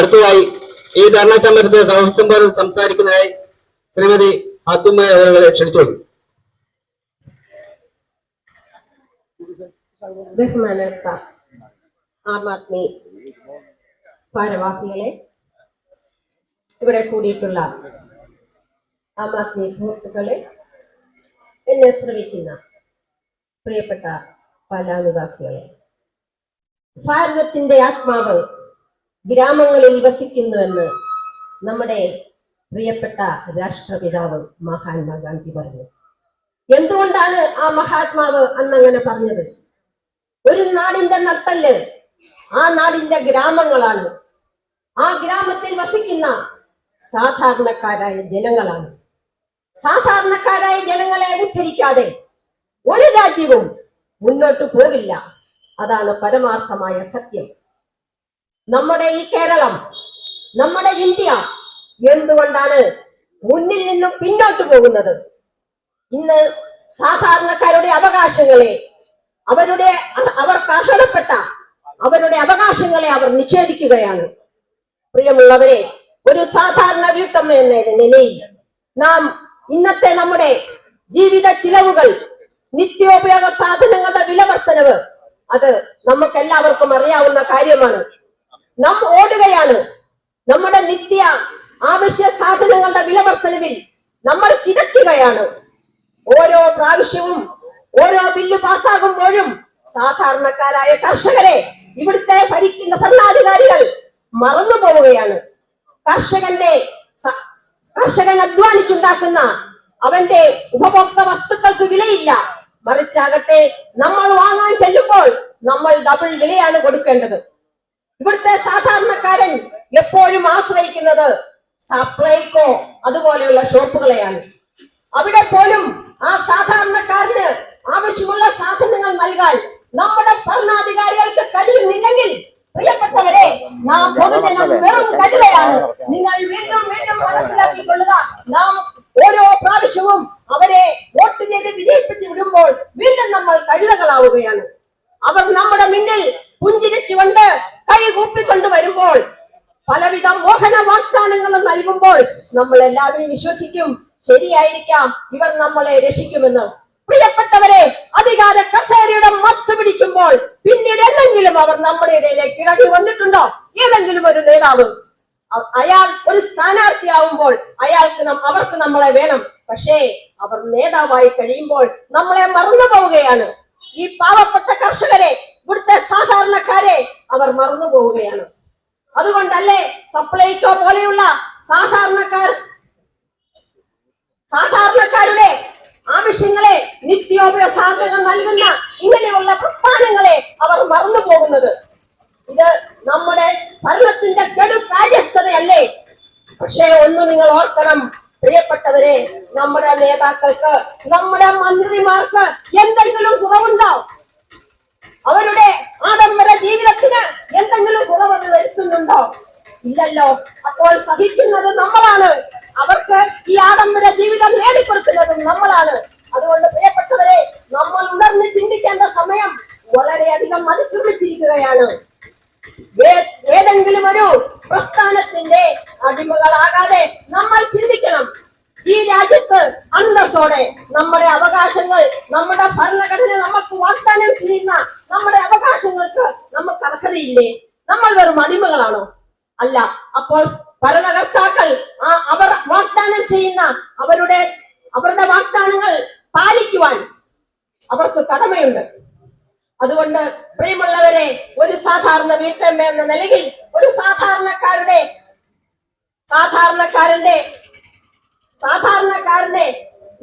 അടുത്തതായി ഈ ധർണാ സമരത്തെ അഭിസംബോധന സംസാരിക്കുന്നതായി ശ്രീമതി ആത്തുമ്മ അവരെ ക്ഷണിച്ചോളൂ. ബഹുമാനപ്പെട്ട ആം ആദ്മി ഭാരവാഹികളെ, ഇവിടെ കൂടിയിട്ടുള്ള ആം ആദ്മി സുഹൃത്തുക്കളെ, എന്നെ ശ്രമിക്കുന്ന പ്രിയപ്പെട്ട പാലാ നിവാസികളെ, ഭാരതത്തിന്റെ ആത്മാവ് ഗ്രാമങ്ങളിൽ വസിക്കുന്നുവെന്ന് നമ്മുടെ പ്രിയപ്പെട്ട രാഷ്ട്രപിതാവ് മഹാത്മാഗാന്ധി പറഞ്ഞു. എന്തുകൊണ്ടാണ് ആ മഹാത്മാവ് അന്നങ്ങനെ പറഞ്ഞത്? ഒരു നാടിന്റെ നട്ടല് ആ നാടിന്റെ ഗ്രാമങ്ങളാണ്. ആ ഗ്രാമത്തിൽ വസിക്കുന്ന സാധാരണക്കാരായ ജനങ്ങളാണ്. സാധാരണക്കാരായ ജനങ്ങളെ ഉദ്ധരിക്കാതെ ഒരു രാജ്യവും മുന്നോട്ട് പോകില്ല. അതാണ് പരമാർത്ഥമായ സത്യം. നമ്മുടെ ഈ കേരളം, നമ്മുടെ ഇന്ത്യ എന്തുകൊണ്ടാണ് മുന്നിൽ നിന്നും പിന്നോട്ട് പോകുന്നത്? ഇന്ന് സാധാരണക്കാരുടെ അവകാശങ്ങളെ, അവർക്ക് അർഹതപ്പെട്ട അവരുടെ അവകാശങ്ങളെ അവർ നിഷേധിക്കുകയാണ്. പ്രിയമുള്ളവരെ, ഒരു സാധാരണ വീട്ടമ്മ എന്ന നിലയിൽ നാം ഇന്നത്തെ നമ്മുടെ ജീവിത ചിലവുകൾ, നിത്യോപയോഗ സാധനങ്ങളുടെ വിലവർദ്ധനവ്, അത് നമുക്കെല്ലാവർക്കും അറിയാവുന്ന കാര്യമാണ്. നാം ഓടുകയാണ്. നമ്മുടെ നിത്യ ആവശ്യ സാധനങ്ങളുടെ വിലവർദ്ധനവിൽ നമ്മൾ കിടക്കുകയാണ്. ഓരോ പ്രാവശ്യവും ഓരോ ബില്ല് പാസ്സാകുമ്പോഴും സാധാരണക്കാരായ കർഷകരെ ഇവിടുത്തെ ഭരിക്കുന്ന ഭരണാധികാരികൾ മറന്നു പോവുകയാണ്. കർഷകൻ അധ്വാനിച്ചുണ്ടാക്കുന്ന അവന്റെ ഉപഭോക്തൃ വസ്തുക്കൾക്ക് വിലയില്ല. മറിച്ചാകട്ടെ നമ്മൾ വാങ്ങാൻ ചെല്ലുമ്പോൾ നമ്മൾ ഡബിൾ വിലയാണ് കൊടുക്കേണ്ടത്. ഇവിടുത്തെ സാധാരണക്കാരൻ എപ്പോഴും ആശ്രയിക്കുന്നത് സപ്ലൈകോ അതുപോലെയുള്ള ഷോപ്പുകളെയാണ്. അവിടെ പോലും ആ സാധാരണക്കാരന് ആവശ്യമുള്ള സാധനങ്ങൾ നൽകാൻ നമ്മുടെ ഭരണാധികാരികൾക്ക് കഴിയുന്നില്ലെങ്കിൽ, പ്രിയപ്പെട്ടവരെ, നാം പൊതുജനം വെറും കഴുതയാണ്. നിങ്ങൾ വീണ്ടും വീണ്ടും മനസ്സിലാക്കിക്കൊള്ളുക. നാം ഓരോ പ്രാവശ്യവും അവരെ വോട്ട് ചെയ്ത് വിജയിപ്പിച്ച് വിടുമ്പോൾ വീണ്ടും നമ്മൾ കഴുതകളാവുകയാണ്. അവർ നമ്മുടെ മുന്നിൽ പുഞ്ചിരിച്ചുകൊണ്ട് കൈകൂപ്പിക്കൊണ്ട് വരുമ്പോൾ, പലവിധ മോഹന വാഗ്ദാനങ്ങളും നൽകുമ്പോൾ നമ്മൾ എല്ലാവരും വിശ്വസിക്കും, ശരിയായിരിക്കാം, ഇവർ നമ്മളെ രക്ഷിക്കുമെന്ന്. പ്രിയപ്പെട്ടവരെ, അധികാര കസേരയുടെ മത്ത് പിടിക്കുമ്പോൾ പിന്നീട് എന്തെങ്കിലും അവർ നമ്മുടെ ഇടയിലേക്ക് ഇടകി വന്നിട്ടുണ്ടോ? ഏതെങ്കിലും ഒരു നേതാവ് അയാൾ ഒരു സ്ഥാനാർത്ഥിയാവുമ്പോൾ അവർക്ക് നമ്മളെ വേണം. പക്ഷേ അവർ നേതാവായി കഴിയുമ്പോൾ നമ്മളെ മറന്നു പോവുകയാണ്. ഈ പാവപ്പെട്ട കർഷകരെ, ഇവിടുത്തെ സാധാരണക്കാരെ അവർ മറന്നു പോവുകയാണ്. അതുകൊണ്ടല്ലേ സപ്ലൈകോ പോലെയുള്ള സാധാരണക്കാരുടെ ആവശ്യങ്ങളെ, നിത്യോപയോഗ സാധനങ്ങൾ നൽകുന്ന ഇങ്ങനെയുള്ള പ്രസ്ഥാനങ്ങളെ അവർ മറന്നു പോകുന്നത്? ഇത് നമ്മുടെ ഭരണത്തിന്റെ കെടു കാര്യസ്ഥതയല്ലേ? പക്ഷേ ഒന്ന് നിങ്ങൾ ഓർക്കണം പ്രിയപ്പെട്ടവരെ, നമ്മുടെ നേതാക്കൾക്ക്, നമ്മുടെ മന്ത്രിമാർക്ക് എന്തെങ്കിലും കുറവുണ്ടോ? അവരുടെ ആഡംബര ജീവിതത്തിന് എന്തെങ്കിലും കുറവ് വരുത്തുന്നുണ്ടോ? ഇല്ലല്ലോ. അപ്പോൾ സഹിക്കുന്നത് നമ്മളാണ്. അവർക്ക് ഈ ആഡംബര ജീവിതം നേടിക്കൊടുക്കുന്നതും നമ്മളാണ്. അതുകൊണ്ട് പ്രിയപ്പെട്ടവരെ, നമ്മൾ ഉണർന്ന് ചിന്തിക്കേണ്ട സമയം വളരെയധികം അതിക്രമിച്ചിരിക്കുകയാണ്. ഏതെങ്കിലും ഒരു പ്രസ്ഥാനത്തിന്റെ അടിമകളാകാതെ നമ്മൾ ചിന്തിക്കണം. ഈ രാജ്യത്ത് അന്തസ്സോടെ നമ്മുടെ അവകാശങ്ങൾ, നമ്മുടെ ഭരണഘടന നമുക്ക് വാഗ്ദാനം ചെയ്യുന്ന നമ്മുടെ അവകാശങ്ങൾക്ക് നമുക്ക് അർഹതയില്ലേ? നമ്മൾ വെറും അടിമകളാണോ? അല്ല. അപ്പോൾ ഭരണകർത്താക്കൾ അവർ വാഗ്ദാനം ചെയ്യുന്ന അവരുടെ വാഗ്ദാനങ്ങൾ പാലിക്കുവാൻ അവർക്ക് കടമയുണ്ട്. അതുകൊണ്ട് പ്രിയമുള്ളവരെ, ഒരു സാധാരണ വീട്ടമ്മ എന്ന നിലയിൽ ഒരു സാധാരണക്കാരനെ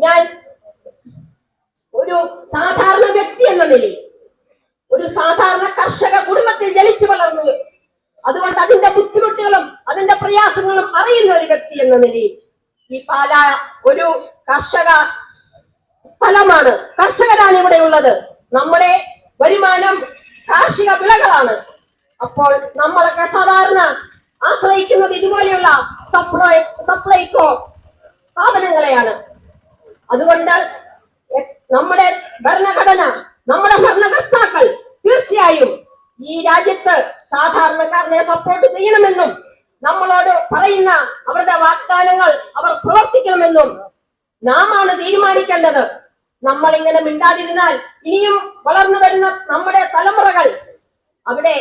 ഞാൻ ഒരു സാധാരണ വ്യക്തി എന്ന നിലയിൽ, ഒരു സാധാരണ കർഷക കുടുംബത്തിൽ ജനിച്ചു വളർന്നു, അതുകൊണ്ട് അതിന്റെ ബുദ്ധിമുട്ടുകളും അതിന്റെ പ്രയാസങ്ങളും അറിയുന്ന ഒരു വ്യക്തി എന്ന നിലയിൽ, ഈ പാലാ ഒരു കർഷക സ്ഥലമാണ്. കർഷകരാണ് ഇവിടെ ഉള്ളത്. നമ്മുടെ വരുമാനം കാർഷിക വിളകളാണ്. അപ്പോൾ നമ്മളൊക്കെ സാധാരണ ആശ്രയിക്കുന്നത് ഇതുപോലെയുള്ള സപ്ലൈകോ സ്ഥാപനങ്ങളെയാണ്. അതുകൊണ്ട് നമ്മുടെ ഭരണഘടന, നമ്മുടെ ഭരണകർത്താക്കൾ തീർച്ചയായും ഈ രാജ്യത്ത് സാധാരണക്കാരനെ സപ്പോർട്ട് ചെയ്യണമെന്നും നമ്മളോട് പറയുന്ന അവരുടെ വാഗ്ദാനങ്ങൾ അവർ പ്രവർത്തിക്കണമെന്നും നാമാണ് തീരുമാനിക്കേണ്ടത്. നമ്മൾ ഇങ്ങനെ മിണ്ടാതിരുന്നാൽ ഇനിയും വളർന്നു വരുന്ന നമ്മുടെ തലമുറകൾ അവിടെ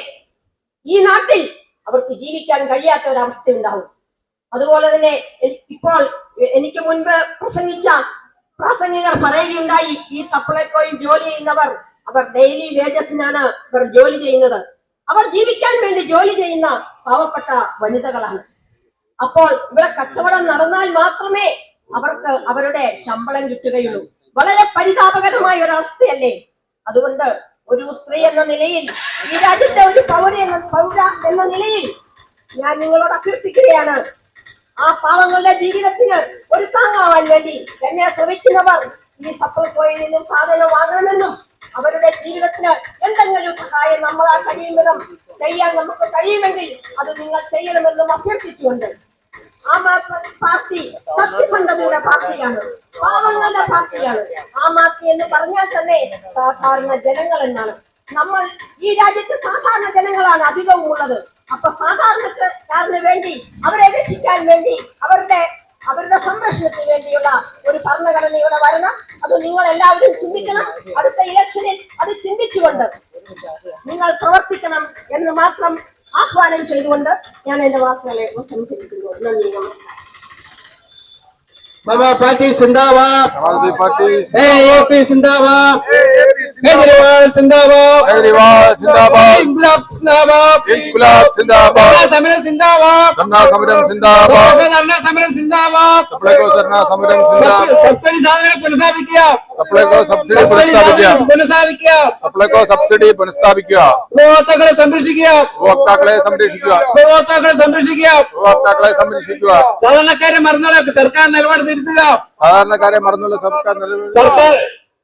ഈ നാട്ടിൽ അവർക്ക് ജീവിക്കാൻ കഴിയാത്ത ഒരവസ്ഥ ഉണ്ടാവും. അതുപോലെ തന്നെ ഇപ്പോൾ എനിക്ക് മുൻപ് പ്രസംഗിച്ച പ്രാസംഗികർ പറയുകയുണ്ടായി, ഈ സപ്ലൈകോയിൽ ജോലി ചെയ്യുന്നവർ അവർ ഡെയിലി വേജസിനാണ് ഇവർ ജോലി ചെയ്യുന്നത്. അവർ ജീവിക്കാൻ വേണ്ടി ജോലി ചെയ്യുന്ന പാവപ്പെട്ട വനിതകളാണ്. അപ്പോൾ ഇവിടെ കച്ചവടം നടന്നാൽ മാത്രമേ അവർക്ക് അവരുടെ ശമ്പളം കിട്ടുകയുള്ളൂ. വളരെ പരിതാപകരമായ ഒരു അവസ്ഥയല്ലേ? അതുകൊണ്ട് ഒരു സ്ത്രീ എന്ന നിലയിൽ, ഈ രാജ്യത്തെ ഒരു പൗര എന്ന നിലയിൽ ഞാൻ നിങ്ങളോട് അഭ്യർത്ഥിക്കുകയാണ്, ആ പാവങ്ങളുടെ ജീവിതത്തിന് ഒരു താങ്ങാവാൻ വേണ്ടി എന്നെ ശ്രമിക്കുന്നവർ ഈ സപ്ലൈകോയിൽ നിന്നും സാധനം വാങ്ങണമെന്നും അവരുടെ ജീവിതത്തിന് എന്തെങ്കിലും സഹായം നമ്മളാൽ കഴിയുമെന്നും ചെയ്യാൻ നമുക്ക് കഴിയുമെങ്കിൽ അത് നിങ്ങൾ ചെയ്യണമെന്നും അഭ്യർത്ഥിച്ചുകൊണ്ട്, ആം ആദ്മി പാർട്ടി സത്യസന്ധതയുടെ പാർട്ടിയാണ്, പാവങ്ങളുടെ പാർട്ടിയാണ്. ആം ആദ്മി എന്ന് പറഞ്ഞാൽ തന്നെ സാധാരണ ജനങ്ങൾ എന്നാണ്. നമ്മൾ ഈ രാജ്യത്ത് സാധാരണ ജനങ്ങളാണ് അധികവും ഉള്ളത്. അപ്പൊ സാധാരണക്കാരന് വേണ്ടി, അവരെ രക്ഷിക്കാൻ വേണ്ടി, അവരുടെ സംരക്ഷണത്തിന് വേണ്ടിയുള്ള ഒരു ഭരണഘടനയുടെ വരണം. അത് നിങ്ങൾ എല്ലാവരും ചിന്തിക്കണം. അടുത്ത ഇലക്ഷനിൽ അത് ചിന്തിച്ചുകൊണ്ട് നിങ്ങൾ പ്രവർത്തിക്കണം എന്ന് മാത്രം ആഹ്വാനം ചെയ്തുകൊണ്ട് ഞാൻ എന്റെ വാക്കുകളെ സംസാരിക്കുന്നു. നന്ദി, നമസ്കാരം. बाबा पार्टी जिंदाबाद, समाजवादी पार्टी एपी जिंदाबाद, केजरीवाल जिंदाबाद, केजरीवाल जिंदाबाद, इंकलाब जिंदाबाद, इंकलाब जिंदाबाद, समരം जिंदाबाद, धरना समരം जिंदाबाद, धरना समരം जिंदाबाद, सप्लैको धरना समരം जिंदाबाद, സബ്സിഡി സാധനങ്ങൾ പുനഃസ്ഥാപിക്കുക, സപ്ലൈകോ സബ്സിഡി പുനഃസ്ഥാപിക്കുക, സപ്ലൈകോ സബ്സിഡി പുനഃസ്ഥാപിക്കുക, ഉപഭോക്താക്കളെ സംരക്ഷിക്കുക, ഉപഭോക്താക്കളെ സംരക്ഷിക്കുക, ഉപഭോക്താക്കളെ സംരക്ഷിക്കുക, ഉപഭോക്താക്കളെ സംരക്ഷിക്കുക, സാധാരണക്കാരെ മറന്നുള്ള സർക്കാർ നിലപാട് തിരുത്തുക, സാധാരണക്കാരെ മറന്നുള്ള സർക്കാർ നിലപാട്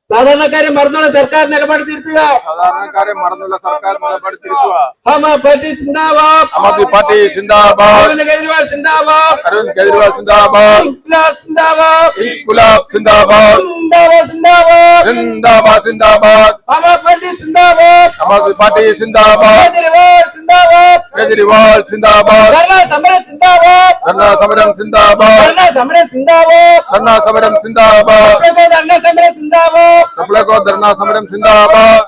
സാധാരണക്കാരെ മറന്നുള്ള സർക്കാർ നിലപാട് തിരുത്തുക, സാധാരണക്കാരെ മറന്നുള്ള സർക്കാർ നിലപാട് തിരുത്തുക. ആം ആദ്മി പാർട്ടി സിന്ദാബാദ്, ആം ആദ്മി പാർട്ടി സിന്ദാബാദ്, അരവിന്ദ് കെജ്രിവാൾ സിന്ദാബാദ്, അരവിന്ദ് കെജ്രിവാൾ സിന്ദാബാദ്, ഇൻക്ലാബ് സിന്ദാബാദ്, ഇൻകുലാബ് സിന്ദാബാദ്, സിന്ദാബാദ് സിന്ദാബാദ്, സിന്ദാബാദ് സിന്ദാബാദ്, ആം ആദ്മി പാർട്ടി സിന്ദാബാദ്, ആം ആദ്മി പാർട്ടി സിന്ദാബാദ്, കേജ്രിവാൾ സിന്ദാബാദ്, കേജ്രിവാൾ സിന്ദാബാദ്, ധർണ സമരം സിന്ദാബാദ്, ധർണ സമരം സിന്ദാബാദ്, ധർണ സമരം സിന്ദാബാദ്, ധർണ സമരം സിന്ദാബാദ്, ധർണ സമരം സിന്ദാബാദ്, സപ്ലൈകോ ധർണ സമരം സിന്ദാബാദ്,